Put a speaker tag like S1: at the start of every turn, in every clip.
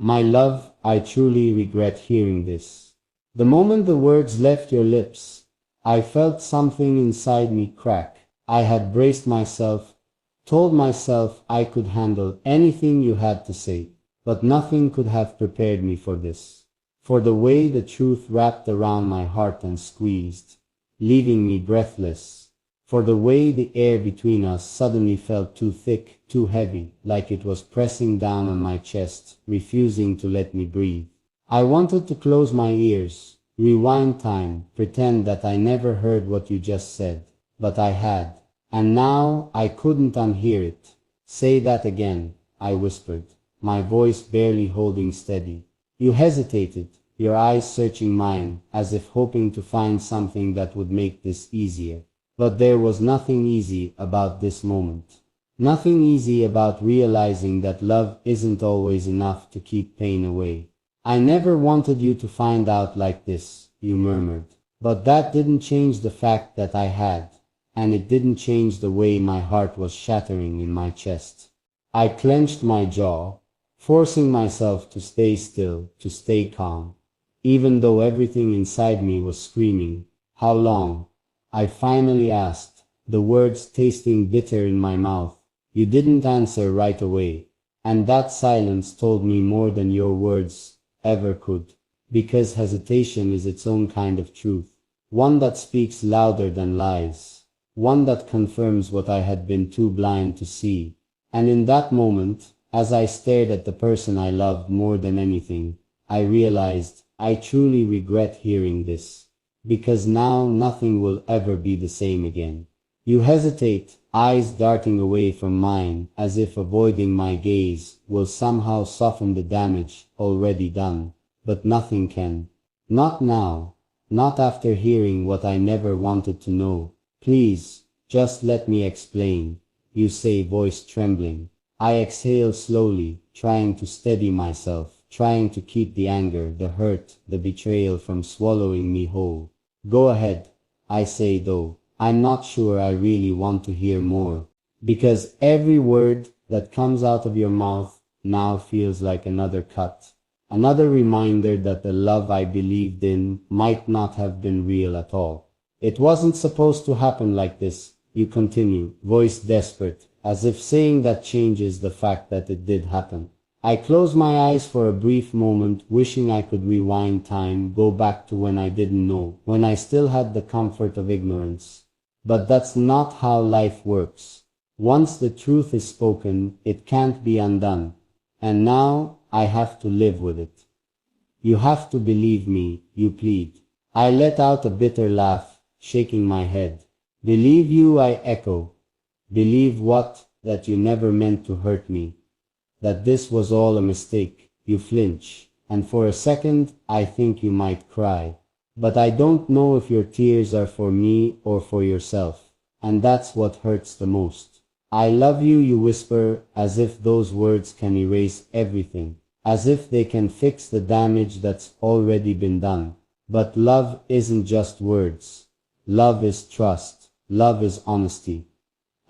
S1: My love, I truly regret hearing this. The moment the words left your lips, I felt something inside me crack. I had braced myself, told myself I could handle anything you had to say, but nothing could have prepared me for this. For the way the truth wrapped around my heart and squeezed, leaving me breathless. For the way the air between us suddenly felt too thick, too heavy, like it was pressing down on my chest, refusing to let me breathe. I wanted to close my ears, rewind time, pretend that I never heard what you just said, but I had. And now I couldn't unhear it. Say that again, I whispered, my voice barely holding steady. You hesitated, your eyes searching mine, as if hoping to find something that would make this easier. But there was nothing easy about this moment. Nothing easy about realizing that love isn't always enough to keep pain away. I never wanted you to find out like this, you murmured. But that didn't change the fact that I had. And it didn't change the way my heart was shattering in my chest. I clenched my jaw, forcing myself to stay still, to stay calm, even though everything inside me was screaming. How long? I finally asked, the words tasting bitter in my mouth. You didn't answer right away, and that silence told me more than your words ever could, because hesitation is its own kind of truth, one that speaks louder than lies. One that confirms what I had been too blind to see. And in that moment, as I stared at the person I loved more than anything, I realized I truly regret hearing this. Because now nothing will ever be the same again. You hesitate, eyes darting away from mine, as if avoiding my gaze will somehow soften the damage already done. But nothing can. Not now. Not after hearing what I never wanted to know. Please, just let me explain, you say, voice trembling. I exhale slowly, trying to steady myself, trying to keep the anger, the hurt, the betrayal from swallowing me whole. Go ahead, I say, though I'm not sure I really want to hear more. Because every word that comes out of your mouth now feels like another cut. Another reminder that the love I believed in might not have been real at all. It wasn't supposed to happen like this, you continue, voice desperate, as if saying that changes the fact that it did happen. I close my eyes for a brief moment, wishing I could rewind time, go back to when I didn't know, when I still had the comfort of ignorance. But that's not how life works. Once the truth is spoken, it can't be undone. And now I have to live with it. You have to believe me, you plead. I let out a bitter laugh, shaking my head. Believe you, I echo. Believe what? That you never meant to hurt me. That this was all a mistake. You flinch, and for a second I think you might cry. But I don't know if your tears are for me or for yourself, and that's what hurts the most. I love you, you whisper, as if those words can erase everything, as if they can fix the damage that's already been done. But love isn't just words. Love is trust. Love is honesty.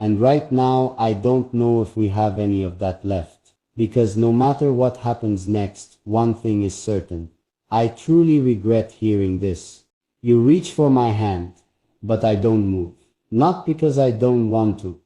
S1: And right now I don't know if we have any of that left. Because no matter what happens next, one thing is certain. I truly regret hearing this. You reach for my hand, but I don't move. Not because I don't want to,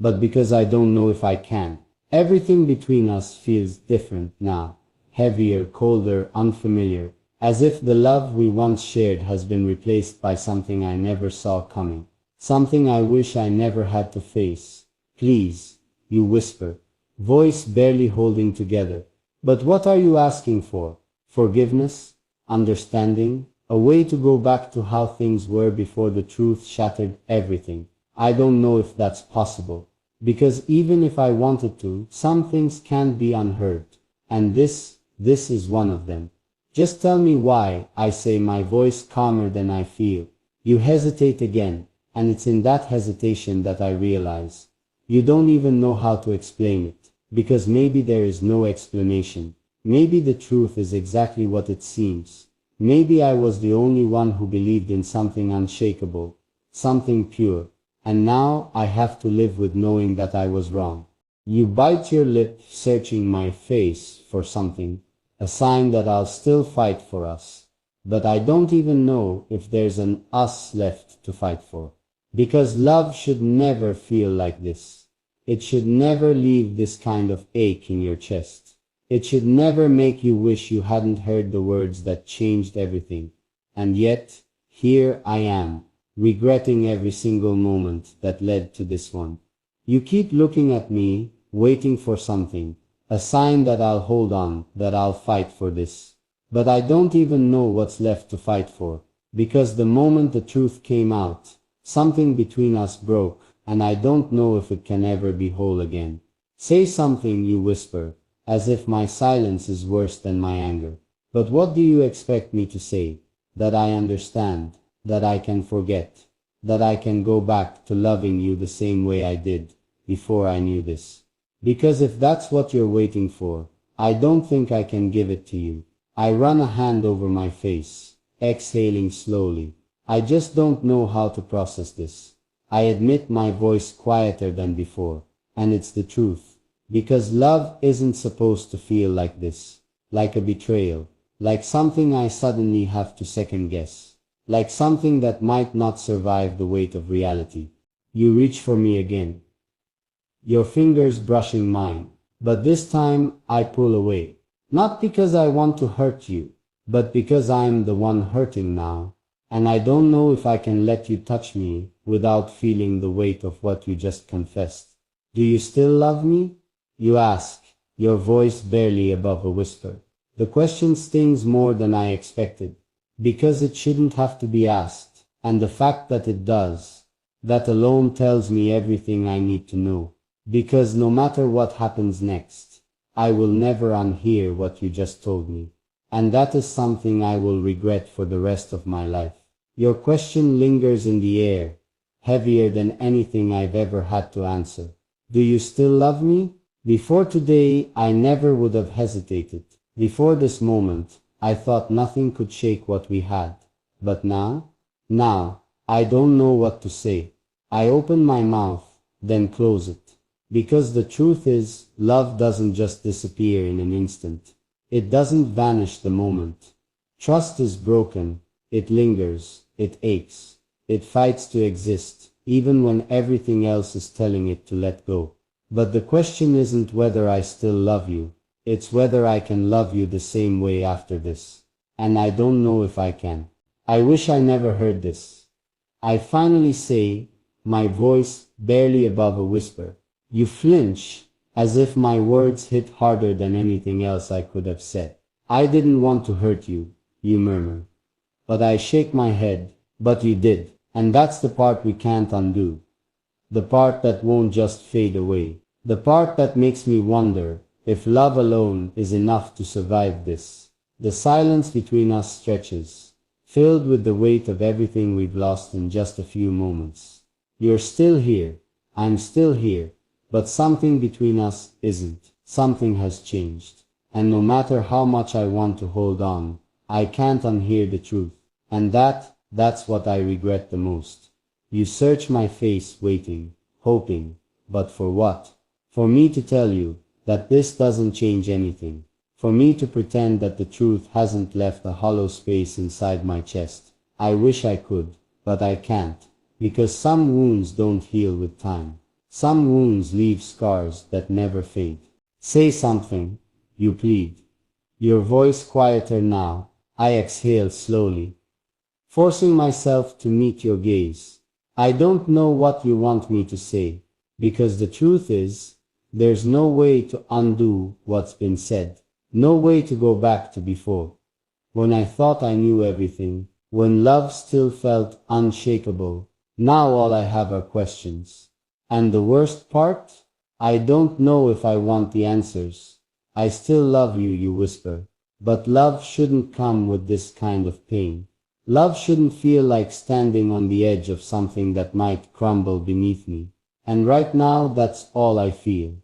S1: but because I don't know if I can. Everything between us feels different now. Heavier, colder, unfamiliar. As if the love we once shared has been replaced by something I never saw coming. Something I wish I never had to face. Please, you whisper, voice barely holding together. But what are you asking for? Forgiveness? Understanding? A way to go back to how things were before the truth shattered everything. I don't know if that's possible. Because even if I wanted to, some things can't be unheard. And this is one of them. Just tell me why, I say, my voice calmer than I feel. You hesitate again, and it's in that hesitation that I realize. You don't even know how to explain it, because maybe there is no explanation. Maybe the truth is exactly what it seems. Maybe I was the only one who believed in something unshakable, something pure, and now I have to live with knowing that I was wrong. You bite your lip, searching my face for something, a sign that I'll still fight for us. But I don't even know if there's an us left to fight for. Because love should never feel like this. It should never leave this kind of ache in your chest. It should never make you wish you hadn't heard the words that changed everything. And yet, here I am, regretting every single moment that led to this one. You keep looking at me, waiting for something, a sign that I'll hold on, that I'll fight for this. But I don't even know what's left to fight for, because the moment the truth came out, something between us broke, and I don't know if it can ever be whole again. Say something, you whisper, as if my silence is worse than my anger. But what do you expect me to say? That I understand, that I can forget, that I can go back to loving you the same way I did before I knew this. Because if that's what you're waiting for, I don't think I can give it to you. I run a hand over my face, exhaling slowly. I just don't know how to process this. I admit, my voice quieter than before, and it's the truth. Because love isn't supposed to feel like this, like a betrayal, like something I suddenly have to second guess, like something that might not survive the weight of reality. You reach for me again, your fingers brushing mine, but this time I pull away. Not because I want to hurt you, but because I'm the one hurting now, and I don't know if I can let you touch me without feeling the weight of what you just confessed. Do you still love me? You ask, your voice barely above a whisper. The question stings more than I expected, because it shouldn't have to be asked, and the fact that it does, that alone tells me everything I need to know. Because no matter what happens next, I will never unhear what you just told me. And that is something I will regret for the rest of my life. Your question lingers in the air, heavier than anything I've ever had to answer. Do you still love me? Before today, I never would have hesitated. Before this moment, I thought nothing could shake what we had. But now, I don't know what to say. I open my mouth, then close it. Because the truth is, love doesn't just disappear in an instant. It doesn't vanish the moment. Trust is broken. It lingers. It aches. It fights to exist, even when everything else is telling it to let go. But the question isn't whether I still love you. It's whether I can love you the same way after this. And I don't know if I can. I wish I never heard this. I finally say, my voice barely above a whisper. You flinch, as if my words hit harder than anything else I could have said. I didn't want to hurt you, you murmur. But I shake my head. But you did. And that's the part we can't undo. The part that won't just fade away. The part that makes me wonder if love alone is enough to survive this. The silence between us stretches, filled with the weight of everything we've lost in just a few moments. You're still here. I'm still here. But something between us isn't. Something has changed. And no matter how much I want to hold on, I can't unhear the truth. And that's what I regret the most. You search my face, waiting, hoping. But for what? For me to tell you that this doesn't change anything. For me to pretend that the truth hasn't left a hollow space inside my chest. I wish I could, but I can't. Because some wounds don't heal with time. Some wounds leave scars that never fade. Say something, you plead. Your voice quieter now. I exhale slowly, forcing myself to meet your gaze. I don't know what you want me to say, because the truth is, there's no way to undo what's been said. No way to go back to before. When I thought I knew everything, when love still felt unshakable, now all I have are questions. And the worst part? I don't know if I want the answers. I still love you, you whisper. But love shouldn't come with this kind of pain. Love shouldn't feel like standing on the edge of something that might crumble beneath me. And right now, that's all I feel.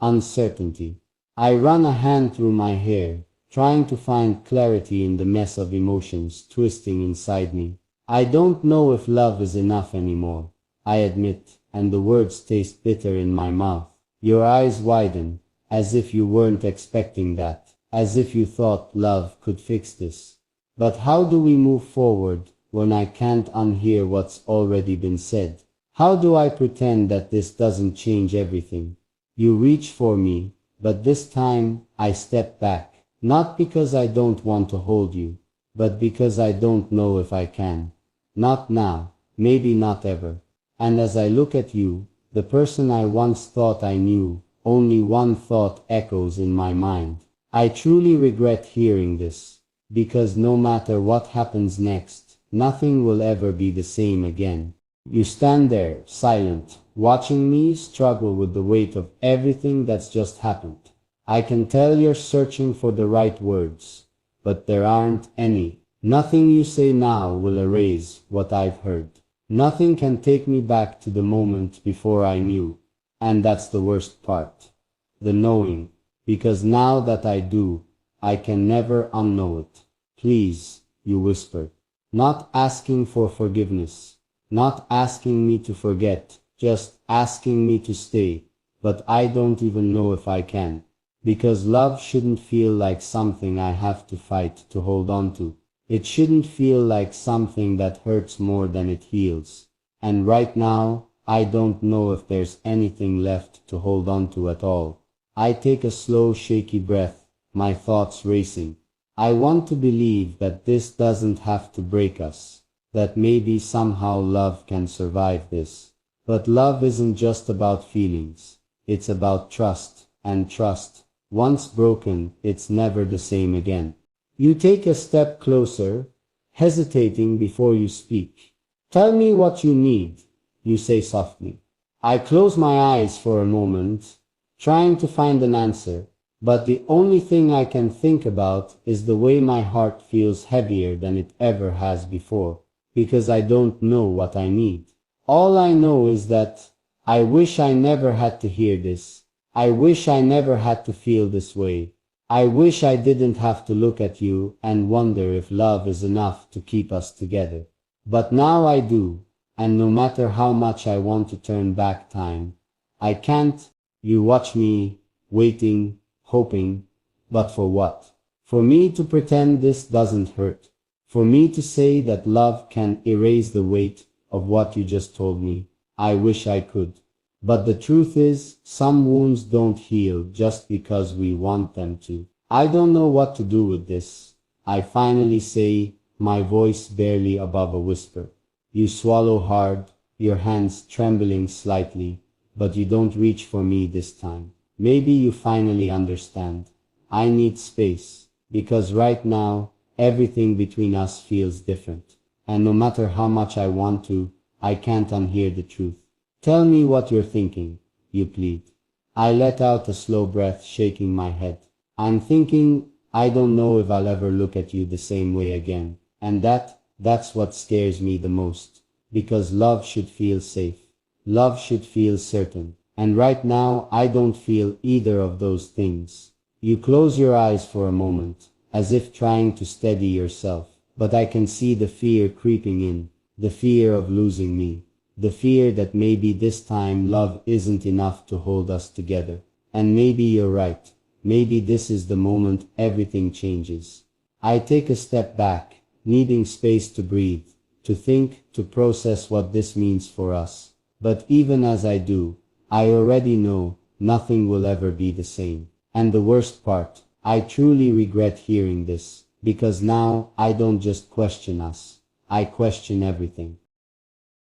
S1: Uncertainty. I run a hand through my hair, trying to find clarity in the mess of emotions twisting inside me. I don't know if love is enough anymore, I admit, and the words taste bitter in my mouth. Your eyes widen, as if you weren't expecting that, as if you thought love could fix this. But how do we move forward when I can't unhear what's already been said? How do I pretend that this doesn't change everything? You reach for me, but this time I step back, not because I don't want to hold you, but because I don't know if I can. Not now, maybe not ever. And as I look at you, the person I once thought I knew, only one thought echoes in my mind. I truly regret hearing this, because no matter what happens next, nothing will ever be the same again. You stand there, silent, watching me struggle with the weight of everything that's just happened. I can tell you're searching for the right words, but there aren't any. Nothing you say now will erase what I've heard. Nothing can take me back to the moment before I knew. And that's the worst part. The knowing. Because now that I do, I can never unknow it. Please, you whispered. Not asking for forgiveness. Not asking me to forget. Just asking me to stay. But I don't even know if I can. Because love shouldn't feel like something I have to fight to hold on to. It shouldn't feel like something that hurts more than it heals. And right now, I don't know if there's anything left to hold on to at all. I take a slow, shaky breath, my thoughts racing. I want to believe that this doesn't have to break us, that maybe somehow love can survive this. But love isn't just about feelings. It's about trust, and trust, once broken, it's never the same again. You take a step closer, hesitating before you speak. Tell me what you need, you say softly. I close my eyes for a moment, trying to find an answer, but the only thing I can think about is the way my heart feels heavier than it ever has before, because I don't know what I need. All I know is that I wish I never had to hear this. I wish I never had to feel this way. I wish I didn't have to look at you and wonder if love is enough to keep us together. But now I do, and no matter how much I want to turn back time, I can't. You watch me, waiting, hoping, but for what? For me to pretend this doesn't hurt. For me to say that love can erase the weight of what you just told me. I wish I could. But the truth is, some wounds don't heal just because we want them to. I don't know what to do with this. I finally say, my voice barely above a whisper. You swallow hard, your hands trembling slightly, but you don't reach for me this time. Maybe you finally understand. I need space, because right now, everything between us feels different. And no matter how much I want to, I can't unhear the truth. Tell me what you're thinking, you plead. I let out a slow breath, shaking my head. I'm thinking, I don't know if I'll ever look at you the same way again. And that's what scares me the most. Because love should feel safe. Love should feel certain. And right now, I don't feel either of those things. You close your eyes for a moment, as if trying to steady yourself. But I can see the fear creeping in. The fear of losing me. The fear that maybe this time love isn't enough to hold us together. And maybe you're right. Maybe this is the moment everything changes. I take a step back, needing space to breathe, to think, to process what this means for us. But even as I do, I already know nothing will ever be the same. And the worst part, I truly regret hearing this, because now I don't just question us. I question everything.